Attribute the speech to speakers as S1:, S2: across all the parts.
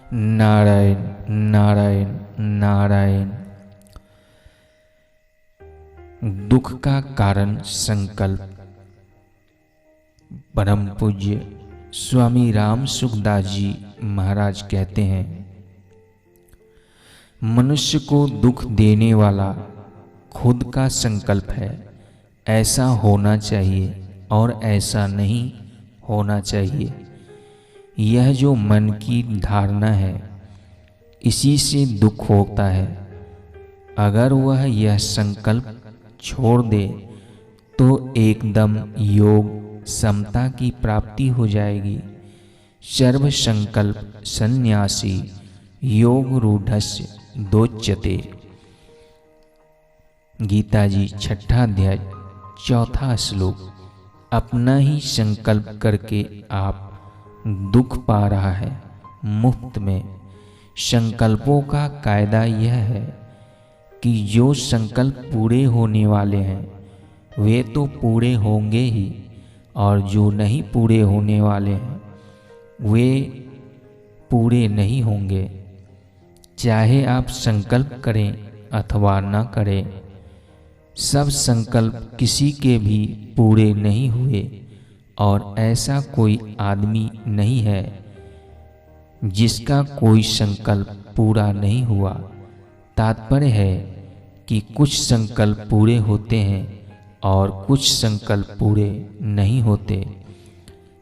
S1: नारायण नारायण नारायण। दुख का कारण संकल्प। परम पूज्य स्वामी राम सुखदास जी महाराज कहते हैं, मनुष्य को दुख देने वाला खुद का संकल्प है। ऐसा होना चाहिए और ऐसा नहीं होना चाहिए। यह जो मन की धारणा है, इसी से दुख होता है। अगर वह यह संकल्प छोड़ दे तो एकदम योग समता की प्राप्ति हो जाएगी। सर्व संकल्प संन्यासी योग रूढ़स्य दोच्यते। गीता जी 6 अध्याय 4 श्लोक। अपना ही संकल्प करके आप दुख पा रहा है मुफ्त में। संकल्पों का कायदा यह है कि जो संकल्प पूरे होने वाले हैं वे तो पूरे होंगे ही, और जो नहीं पूरे होने वाले हैं वे पूरे नहीं होंगे। चाहे आप संकल्प करें अथवा न करें, सब संकल्प किसी के भी पूरे नहीं हुए। और ऐसा कोई आदमी नहीं है जिसका कोई संकल्प पूरा नहीं हुआ। तात्पर्य है कि कुछ संकल्प पूरे होते हैं और कुछ संकल्प पूरे नहीं होते।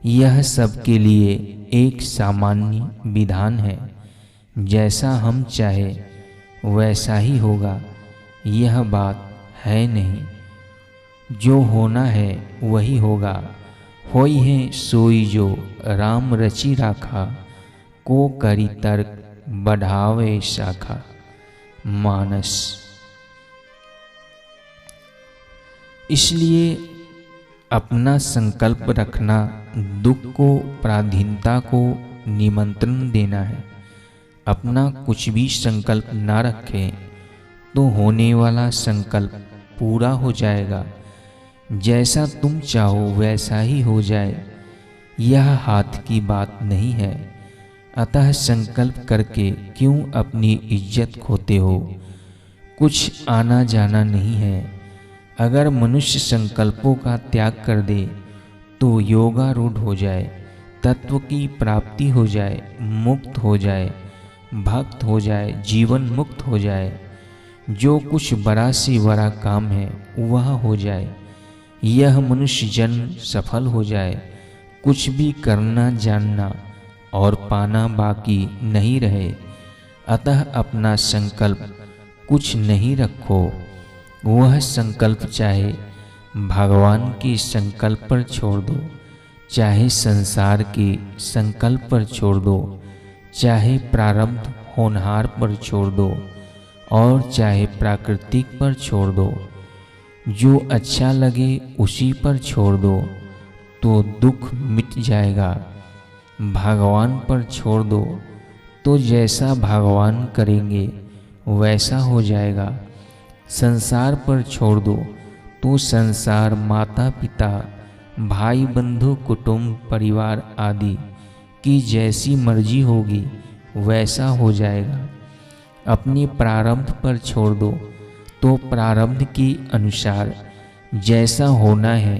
S1: यह सबके लिए एक सामान्य विधान है। जैसा हम चाहे वैसा ही होगा, यह बात है नहीं। जो होना है वही होगा। होई है सोई जो राम रची राखा, को करी तर्क बढ़ावे शाखा। मानस। इसलिए अपना संकल्प रखना दुख को, पराधीनता को निमंत्रण देना है। अपना कुछ भी संकल्प ना रखें तो होने वाला संकल्प पूरा हो जाएगा। जैसा तुम चाहो वैसा ही हो जाए, यह हाथ की बात नहीं है। अतः संकल्प करके क्यों अपनी इज्जत खोते हो? कुछ आना जाना नहीं है। अगर मनुष्य संकल्पों का त्याग कर दे तो योगारूढ़ हो जाए, तत्व की प्राप्ति हो जाए, मुक्त हो जाए, भक्त हो जाए, जीवन मुक्त हो जाए। जो कुछ बड़ा से बड़ा काम है वह हो जाए। यह मनुष्य जन्म सफल हो जाए। कुछ भी करना जानना और पाना बाकी नहीं रहे। अतः अपना संकल्प कुछ नहीं रखो। वह संकल्प चाहे भगवान के संकल्प पर छोड़ दो, चाहे संसार के संकल्प पर छोड़ दो, चाहे प्रारब्ध होनहार पर छोड़ दो, और चाहे प्राकृतिक पर छोड़ दो। जो अच्छा लगे उसी पर छोड़ दो तो दुख मिट जाएगा। भगवान पर छोड़ दो तो जैसा भगवान करेंगे वैसा हो जाएगा। संसार पर छोड़ दो तो संसार, माता पिता, भाई बंधु, कुटुंब, परिवार आदि की जैसी मर्जी होगी वैसा हो जाएगा। अपने प्रारब्ध पर छोड़ दो तो प्रारब्ध के अनुसार जैसा होना है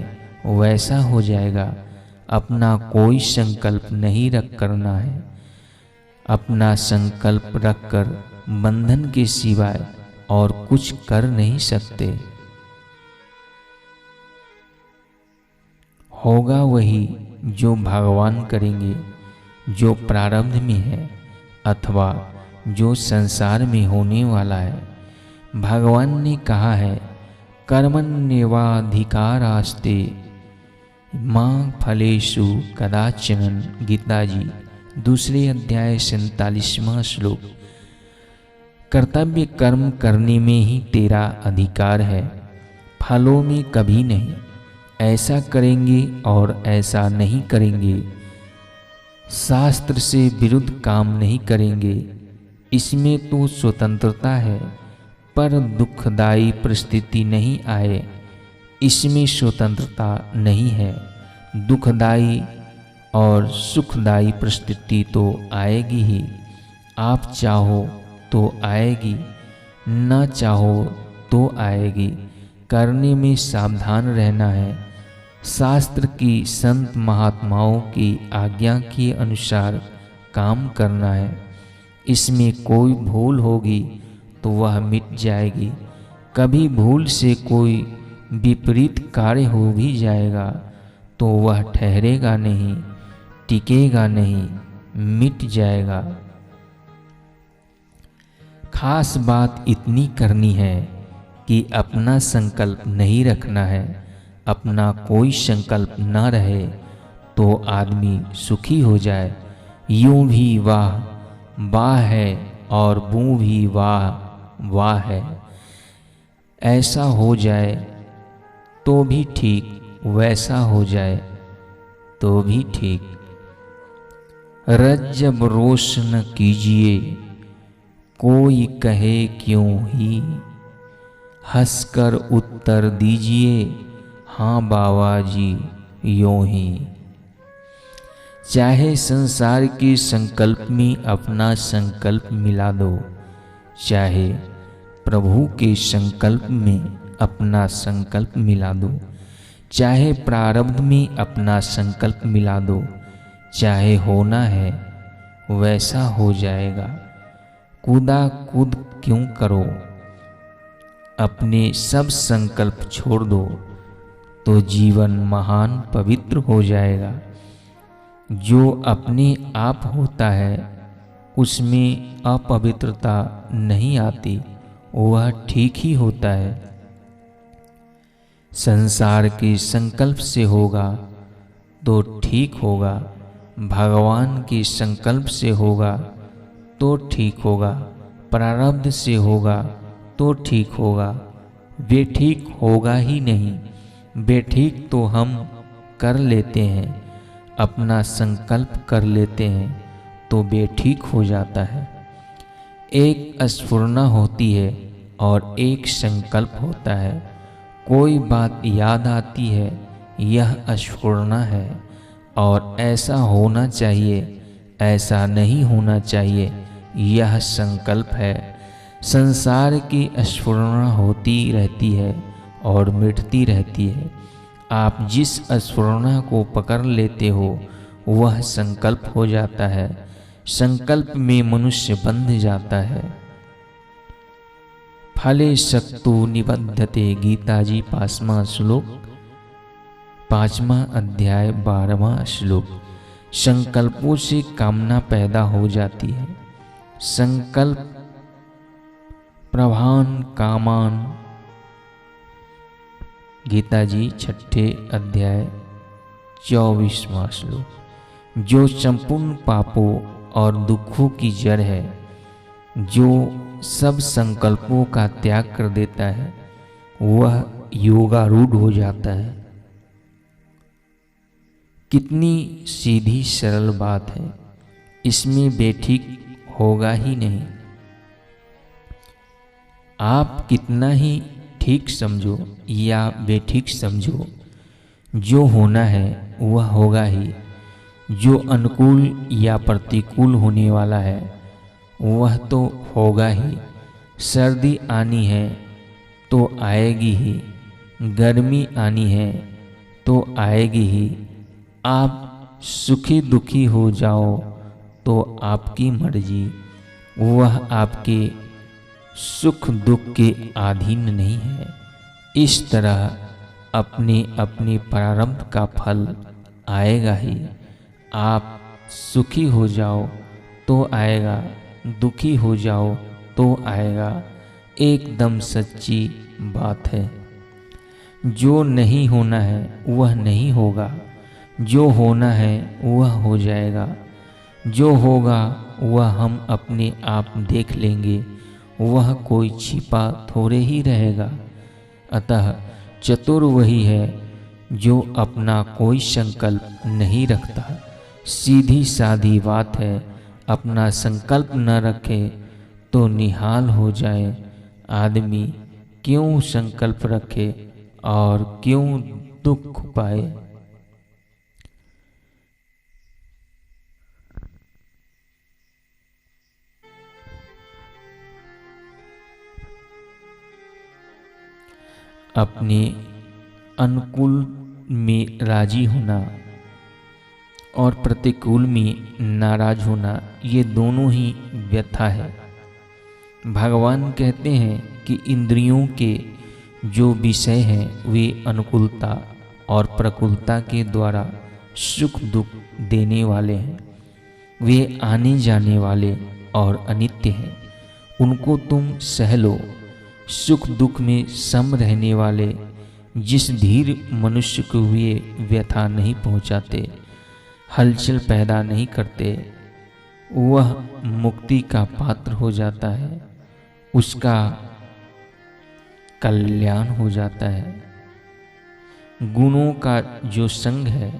S1: वैसा हो जाएगा। अपना कोई संकल्प नहीं रख करना है। अपना संकल्प रखकर बंधन के सिवाय और कुछ कर नहीं सकते। होगा वही जो भगवान करेंगे, जो प्रारब्ध में है अथवा जो संसार में होने वाला है। भगवान ने कहा है, कर्मण्येवाधिकारास्ते मां फलेषु कदाचन। गीता जी 2 अध्याय 47वां श्लोक। कर्तव्य कर्म करने में ही तेरा अधिकार है, फलों में कभी नहीं। ऐसा करेंगे और ऐसा नहीं करेंगे। शास्त्र से विरुद्ध काम नहीं करेंगे, इसमें तो स्वतंत्रता है। पर दुखदायी परिस्थिति नहीं आए, इसमें स्वतंत्रता नहीं है। दुखदायी और सुखदायी परिस्थिति तो आएगी ही, आप चाहो तो आएगी, न चाहो तो आएगी। करने में सावधान रहना है। शास्त्र की संत महात्माओं की आज्ञा के अनुसार काम करना है। इसमें कोई भूल होगी तो वह मिट जाएगी। कभी भूल से कोई विपरीत कार्य हो भी जाएगा तो वह ठहरेगा नहीं, टिकेगा नहीं, मिट जाएगा। खास बात इतनी करनी है कि अपना संकल्प नहीं रखना है। अपना कोई संकल्प न रहे तो आदमी सुखी हो जाए। यूं भी वाह वाह है और बूं भी वाह वाह है। ऐसा हो जाए तो भी ठीक, वैसा हो जाए तो भी ठीक। रज्जब रोश न कीजिए, कोई कहे क्यों ही। हंसकर उत्तर दीजिए, हाँ बाबा जी यूं ही। चाहे संसार के संकल्प में अपना संकल्प मिला दो, चाहे प्रभु के संकल्प में अपना संकल्प मिला दो, चाहे प्रारब्ध में अपना संकल्प मिला दो, चाहे होना है वैसा हो जाएगा। कूदा कूद क्यों करो, अपने सब संकल्प छोड़ दो तो जीवन महान पवित्र हो जाएगा। जो अपने आप होता है उसमें अपवित्रता नहीं आती, वह ठीक ही होता है। संसार के संकल्प से होगा तो ठीक होगा, भगवान के संकल्प से होगा तो ठीक होगा, प्रारब्ध से होगा तो ठीक होगा। बेठीक होगा ही नहीं, बेठीक तो हम कर लेते हैं। अपना संकल्प कर लेते हैं तो बेठीक हो जाता है। एक स्फुरना होती है और एक संकल्प होता है। कोई बात याद आती है, यह स्फुरना है और ऐसा होना चाहिए, ऐसा नहीं होना चाहिए, यह संकल्प है। संसार की स्फुरना होती रहती है और मिटती रहती है। आप जिस स्फुरना को पकड़ लेते हो वह संकल्प हो जाता है। संकल्प में मनुष्य बंध जाता है। फले शक्तु निबद्धते, गीता जी 5वां श्लोक, 5वां अध्याय 12वां श्लोक। संकल्पों से कामना पैदा हो जाती है। संकल्प प्रभान कामान, गीता जी 6 अध्याय 24वां श्लोक। जो संपूर्ण पापों और दुखों की जड़ है, जो सब संकल्पों का त्याग कर देता है, वह योगारूढ़ हो जाता है। कितनी सीधी सरल बात है, इसमें बेठीक होगा ही नहीं। आप कितना ही ठीक समझो या बेठीक समझो, जो होना है वह होगा ही। जो अनुकूल या प्रतिकूल होने वाला है वह तो होगा ही। सर्दी आनी है तो आएगी ही, गर्मी आनी है तो आएगी ही। आप सुखी दुखी हो जाओ तो आपकी मर्जी, वह आपके सुख दुख के अधीन नहीं है। इस तरह अपने अपने प्रारब्ध का फल आएगा ही। आप सुखी हो जाओ तो आएगा, दुखी हो जाओ तो आएगा। एकदम सच्ची बात है। जो नहीं होना है वह नहीं होगा, जो होना है वह हो जाएगा। जो होगा वह हम अपने आप देख लेंगे, वह कोई छिपा थोड़े ही रहेगा। अतः चतुर वही है जो अपना कोई संकल्प नहीं रखता। सीधी सादी बात है, अपना संकल्प न रखे तो निहाल हो जाए। आदमी क्यों संकल्प रखे और क्यों दुख पाए। अपने अनुकूल में राजी होना और प्रतिकूल में नाराज होना, ये दोनों ही व्यथा है। भगवान कहते हैं कि इंद्रियों के जो विषय हैं वे अनुकूलता और प्रतिकूलता के द्वारा सुख दुख देने वाले हैं। वे आने जाने वाले और अनित्य हैं, उनको तुम सह लो। सुख दुख में सम रहने वाले जिस धीर मनुष्य को वे व्यथा नहीं पहुंचाते, हलचल पैदा नहीं करते, वह मुक्ति का पात्र हो जाता है, उसका कल्याण हो जाता है। गुणों का जो संग है,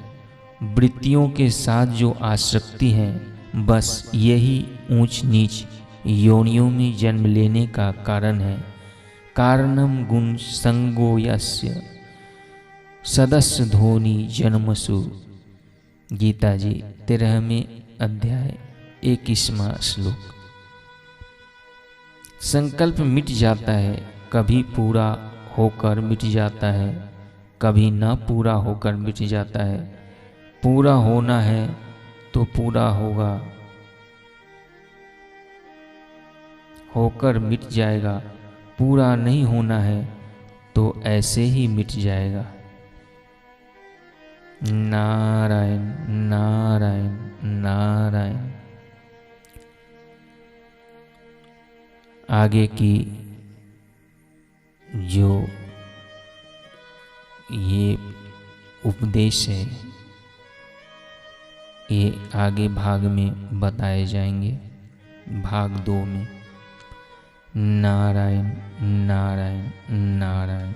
S1: वृत्तियों के साथ जो आसक्ति है, बस यही ऊंच नीच योनियों में जन्म लेने का कारण है। कारणम गुण संगो यस्य सदस्य धोनी जन्मसु। गीता जी 13वें अध्याय 21वां श्लोक। संकल्प मिट जाता है, कभी पूरा होकर मिट जाता है, कभी ना पूरा होकर मिट जाता है। पूरा होना है तो पूरा होगा, होकर मिट जाएगा। पूरा नहीं होना है तो ऐसे ही मिट जाएगा। नारायण नारायण नारायण। आगे की जो ये उपदेश है, ये आगे भाग में बताए जाएंगे, भाग 2 में। नारायण नारायण नारायण।